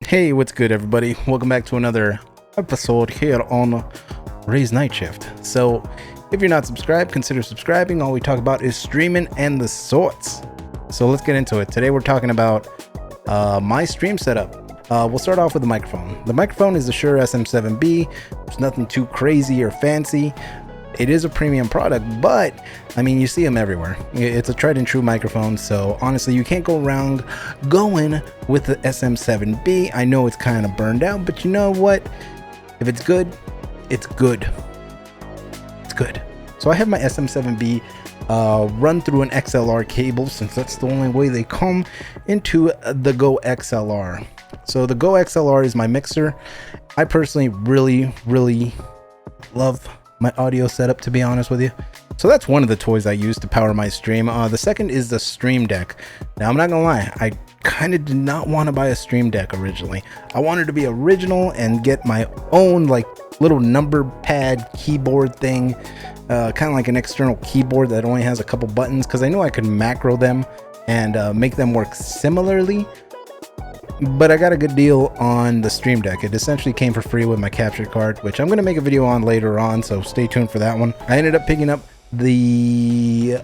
Hey, what's good, everybody? Welcome back to another episode here on Raysnightshift. So, if you're not subscribed, consider subscribing. All we talk about is streaming and the sorts. So, let's get into it. Today, we're talking about my stream setup. We'll start off with the microphone. The microphone is the Shure SM7B. There's nothing too crazy or fancy. It is a premium product, but I mean, you see them everywhere. It's a tried and true microphone, so honestly, you can't go around going with the SM7B. I know it's kind of burned out, but you know what? If it's good, it's good. It's good. So I have my SM7B run through an XLR cable, since that's the only way they come into the Go XLR. So the Go XLR is my mixer. I personally really love my audio setup, to be honest with you. So that's one of the toys I use to power my stream. The second is the Stream Deck. Now, I'm not gonna lie, I kind of did not want to buy a Stream Deck originally. I wanted to be original and get my own like little number pad keyboard thing, kind of like an external keyboard that only has a couple buttons, because I knew I could macro them and make them work similarly. But I got a good deal on the Stream Deck. It essentially came for free with my capture card, which I'm going to make a video on later on, so stay tuned for that one. I ended up picking up the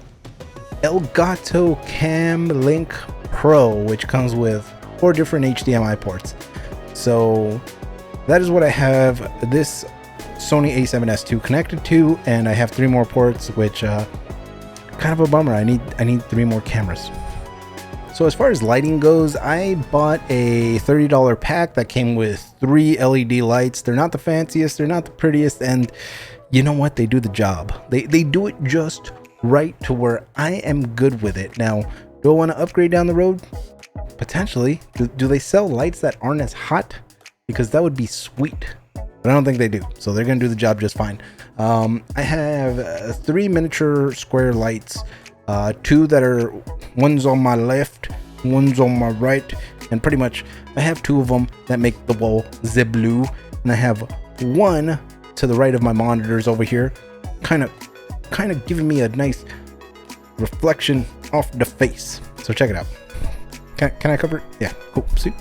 Elgato Cam Link Pro, which comes with 4 different HDMI ports. So that is what I have this Sony a7S II connected to, and I have 3 more ports, which kind of a bummer. I need 3 more cameras. So as far as lighting goes, I bought a $30 pack that came with 3 LED lights. They're not the fanciest, they're not the prettiest, and you know what? They do the job. They do it just right to where I am good with it. Now, do I want to upgrade down the road? Potentially. Do they sell lights that aren't as hot? Because that would be sweet. But I don't think they do. So they're going to do the job just fine. I have 3 miniature square lights. 2 that are, one's on my left, one's on my right, and pretty much I have 2 of them that make the wall the blue, and I have 1 to the right of my monitors over here, kind of giving me a nice reflection off the face. So check it out. Can I cover it? Yeah. Cool. See?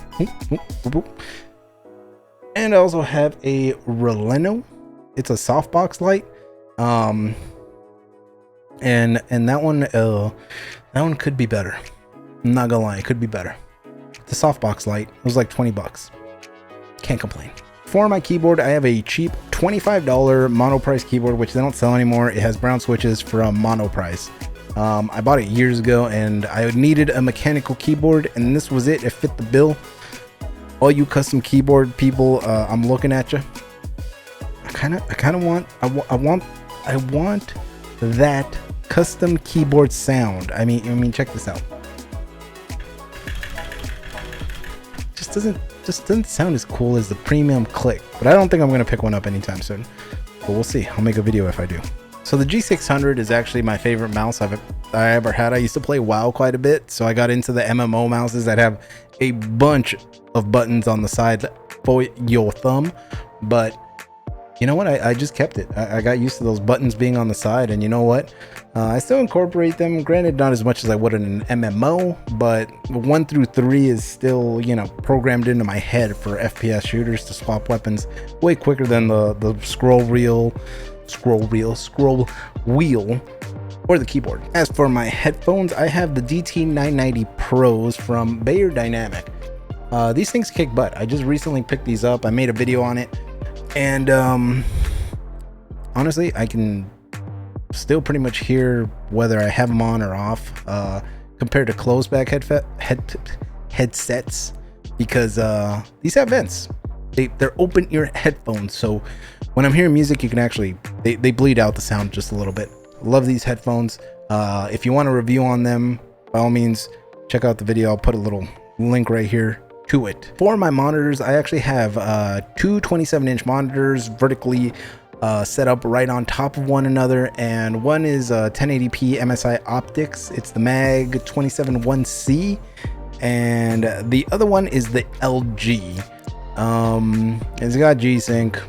And I also have a Releno. It's a softbox light. And that one could be better. I'm not gonna lie, it could be better. The softbox light was like 20 bucks. Can't complain. For my keyboard, I have a cheap $25 Monoprice keyboard, which they don't sell anymore. It has brown switches from Monoprice. I bought it years ago, and I needed a mechanical keyboard, and this was it. It fit the bill. All you custom keyboard people, I'm looking at you. I want that custom keyboard sound. I mean, check this out. Just doesn't sound as cool as the premium click. But I don't think I'm gonna pick one up anytime soon. But we'll see. I'll make a video if I do. So the G600 is actually my favorite mouse I ever had. I used to play WoW quite a bit, so I got into the MMO mouses that have a bunch of buttons on the side for your thumb. But you know what? I just kept it. I got used to those buttons being on the side, and you know what? I still incorporate them. Granted, not as much as I would in an MMO, but 1 through 3 is still, you know, programmed into my head for FPS shooters to swap weapons way quicker than the scroll wheel, or the keyboard. As for my headphones, I have the DT990 Pros from Bayer Dynamic. These things kick butt. I just recently picked these up. I made a video on it. And honestly, I can still pretty much hear whether I have them on or off, compared to closed back headsets, because these have vents. They're open ear headphones, so when I'm hearing music, you can actually they bleed out the sound just a little bit. Love these headphones. If you want a review on them, by all means, check out the video. I'll put a little link right here to it. For my monitors, I actually have 2 27-inch monitors vertically set up right on top of one another, and one is 1080p MSI optics. It's the MAG 271C, and the other one is the LG. It's got G-Sync.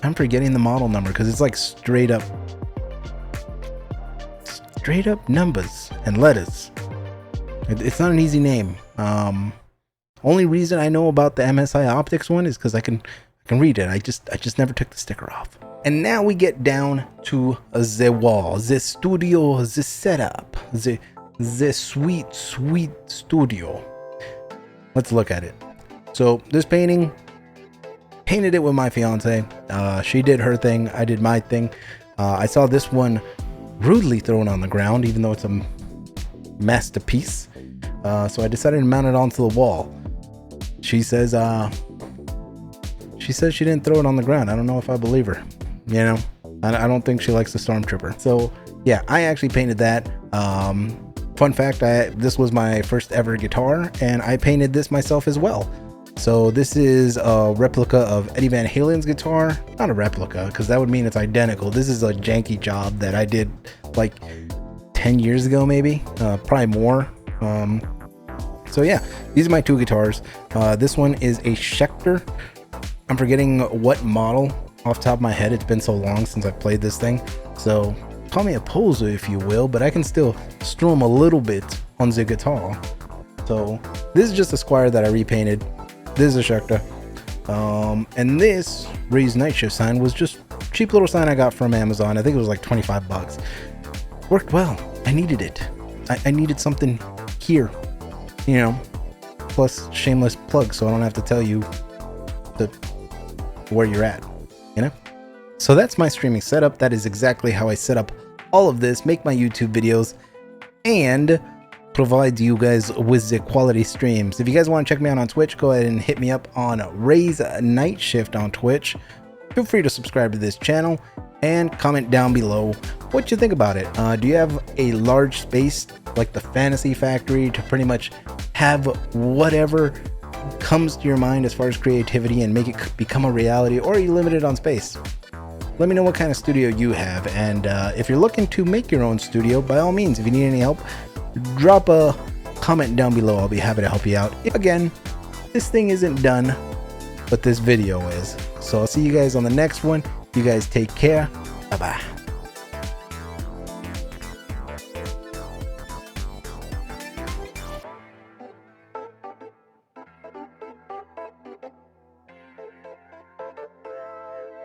I'm forgetting the model number because it's like straight up numbers and letters. It's not an easy name. Only reason I know about the MSI Optics one is because I can read it. I just never took the sticker off. And now we get down to the wall, the studio, the setup, the sweet studio. Let's look at it. So this painting, painted it with my fiance. She did her thing, I did my thing. I saw this one rudely thrown on the ground, even though it's a masterpiece. So I decided to mount it onto the wall. She says she didn't throw it on the ground. I don't know if I believe her. You know, I don't think she likes the Stormtrooper. So yeah, I actually painted that. Fun fact, this was my first ever guitar, and I painted this myself as well. So this is a replica of Eddie Van Halen's guitar. Not a replica, because that would mean it's identical. This is a janky job that I did like 10 years ago, maybe, probably more. So yeah, these are my two guitars. This one is a Schecter. I'm forgetting what model off the top of my head. It's been so long since I've played this thing. So call me a poser if you will, but I can still strum a little bit on the guitar. So this is just a Squire that I repainted. This is a Schecter. And this Raysnightshift sign was just a cheap little sign I got from Amazon. I think it was like 25 bucks. Worked well. I needed it. I needed something here, you know, plus shameless plug, so I don't have to tell you where you're at, you know. So that's my streaming setup. That is exactly how I set up all of this, make my YouTube videos, and provide you guys with the quality streams. If you guys want to check me out on Twitch, go ahead and hit me up on Raysnightshift on Twitch. Feel free to subscribe to this channel and comment down below what you think about it. Do you have a large space like the Fantasy Factory to pretty much have whatever comes to your mind as far as creativity and make it become a reality, or are you limited on space? Let me know what kind of studio you have, and if you're looking to make your own studio, by all means, if you need any help, drop a comment down below. I'll be happy to help you out. Again, this thing isn't done, but this video is. So I'll see you guys on the next one. You guys take care. Bye bye.